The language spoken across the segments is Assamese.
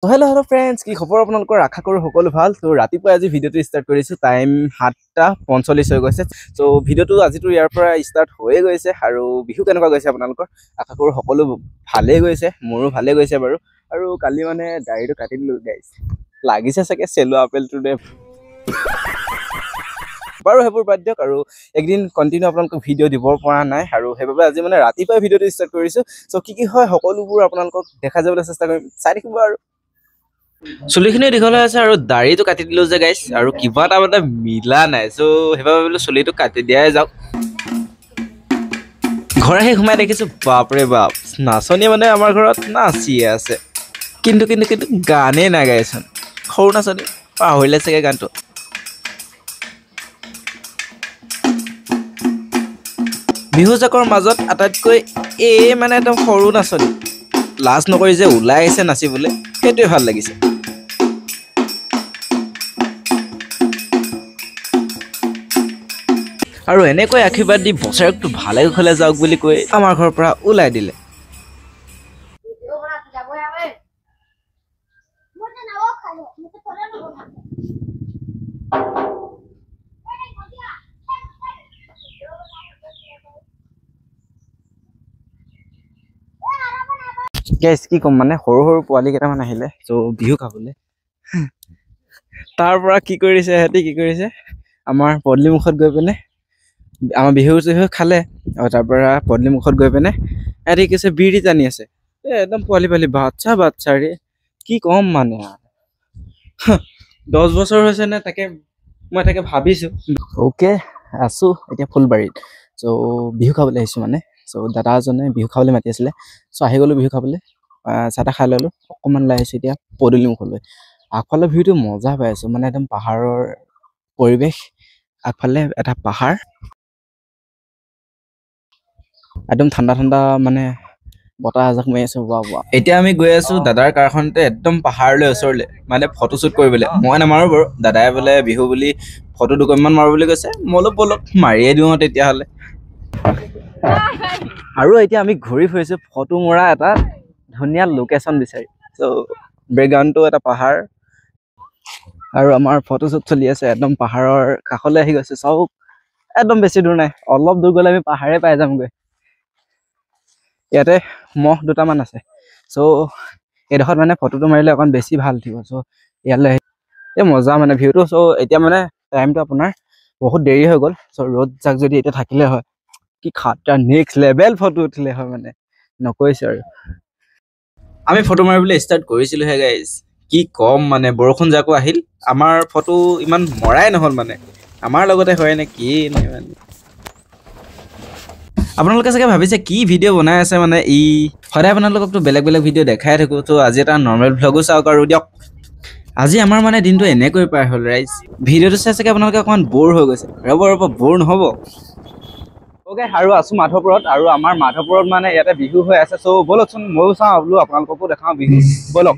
So hello friends, কি খবৰ আপোনালোকৰ আশা কৰো সকলো ভাল। তো ৰাতিপুৱা আজি ভিডিওটো ষ্টাৰ্ট কৰিছো, টাইম 7:45 হৈ গৈছে। সো ভিডিওটো আজিটো ইয়াৰ পৰা ষ্টাৰ্ট হৈ গৈছে আৰু বিহু কেনেকুৱা গৈছে আপোনালোকৰ আশা কৰো সকলো ভালে গৈছে, মোৰো ভালে গৈছে বাৰু। আৰু কালি মানে দাড়িটো কাটি দিলো গাইস, লাগিছে চাগে চেলো আপেলটো দে বাৰু হেবোৰ বাদ দিয়ক। আৰু একদিন কন্টিনিউ আপোনালোকক ভিডিও দিব পৰা নাই আৰু হেবাবে আজি মানে ৰাতিপুৱা ভিডিওটো ষ্টাৰ্ট কৰিছো। সো কি হয় সকলোবোৰ আপোনালোকক দেখা যাবলৈ চেষ্টা কৰিম, চাই থাকিব। আৰু চুলিখিনি দীঘল হৈ আছে আৰু দাড়িটো কাটি দিলো যে গাইছ, আৰু কিবা এটা মানে মিলা নাই। চ' সেইবাবে বোলো চুলিটো কাটি দিয়াই যাওক। ঘৰ আহি সোমাই দেখিছো বাপৰে বাপ, নাচনীয়ে মানে আমাৰ ঘৰত নাচিয়ে আছে, কিন্তু গানেই নাই গাইচোন। সৰু নাচনী পাহৰিলে চাগে গানটো। বিহু জাকৰ মাজত আটাইতকৈ মানে একদম সৰু নাচনী লাজ নকৰি যে ওলাই আহিছে নাচিবলৈ, সেইটোৱে ভাল লাগিছে। আৰু এনেকৈ আশীৰ্বাদ দি বছৰটো ভালে কুশলে যাওক বুলি কৈ আমাৰ ঘৰৰ পৰা ওলাই দিলে। গাইছ কি ক'ম, মানে সৰু পোৱালি কেইটামান আহিলে ত' বিহু খাবলৈ। তাৰ পৰা কি কৰিছে সিহঁতি, আমাৰ পদূলি মুখত গৈ পিনে আমাৰ বিহু খালে, আৰু তাৰ পৰা পদূলি মুখত গৈ পিনে সিহঁতি কৈছে বিড়ি টানি আছে। একদম পোৱালি বাচ্চা ৰে, কি ক'ম মানে 10 বছৰ হৈছে নে তাকে মই ভাবিছো। অ'কে, আছো এতিয়া ফুলবাৰীত। চ' বিহু খাবলৈ আহিছো মানে। চ' দাদা এজনে বিহু খাবলৈ মাতি আছিলে, চ' আহি গ'লো বিহু খাবলৈ। চাহ তাহ খাই ল'লো, অকণমান ওলাই আহিছো এতিয়া পদূলি মুখলৈ। আগফালৰ ভিউটো মজা পাই আছো, মানে একদম পাহাৰৰ পৰিৱেশ, আগফালে এটা পাহাৰ, একদম ঠাণ্ডা মানে বতাহ এজাক মাৰি আছো। এতিয়া আমি গৈ আছো দাদাৰ কাৰখনতে একদম পাহাৰলৈ ওচৰলৈ, মানে ফটো শ্বুট কৰিবলৈ। মই নামাৰো বাৰু, দাদাই বোলে বিহু বুলি ফটো 2কপিমান মাৰো বুলি কৈছে। মই বলক মাৰিয়ে দিওঁ তেতিয়াহ'লে। আৰু এতিয়া আমি ঘূৰি ফুৰিছো ফটো মৰা এটা ধুনীয়া লোকেশ্যন বিচাৰি। চ' বেকগ্ৰাউণ্ডটো এটা পাহাৰ আৰু আমাৰ ফটো শ্বুট চলি আছে একদম পাহাৰৰ কাষলৈ আহি গৈছে। চাওক একদম বেছি দূৰ নাই, অলপ দূৰ গ'লে আমি পাহাৰে পাই যামগৈ। ইয়াতে মহ দুটামান আছে, চ' এইডোখৰত মানে ফটোটো মাৰিলে অকণ বেছি ভাল উঠিব। চ' ইয়ালৈ মজা মানে ভিউটো। চ' এতিয়া মানে টাইমটো আপোনাৰ বহুত দেৰি হৈ গ'ল। চ' ৰ'দ জাক যদি এতিয়া থাকিলে হয়, কি খাতৰা নেক্সট লেভেল ফটো উঠিলে হয়, মানে নকৈছে আৰু। আমি ফটো মাৰিবলৈ ষ্টাৰ্ট কৰিছিলোহে গাইজ, কি কম মানে বৰষুণ জাকো আহিল, আমাৰ ফটো ইমান মৰাই নহ'ল, মানে আমাৰ লগতে হয় নে কি নে। মানে আপোনালোকে চাগে ভাবিছে কি ভিডিঅ' বনাই আছে, মানে সদায় আপোনালোককতো বেলেগ ভিডিঅ' দেখাই থাকো। তো আজি এটা নৰ্মেল ভ্লগো চাওক আৰু দিয়ক। আজি আমাৰ মানে দিনটো এনেকৈ পাৰ হ'ল ৰাইজ। ভিডিঅ'টো চাই চাগে আপোনালোকে অকণমান ব'ৰ হৈ গৈছে। ৰ'ব ব'ৰ নহ'ব। অ'কে, আৰু আছো মাধৱপুৰত, আৰু আমাৰ মাধৱপুৰত মানে ইয়াতে বিহু হৈ আছে। চ' ব'লকচোন ময়ো চাওঁ বোলো, আপোনালোককো দেখাওঁ বিহু, ব'লক।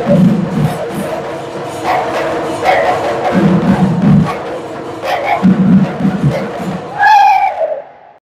আছে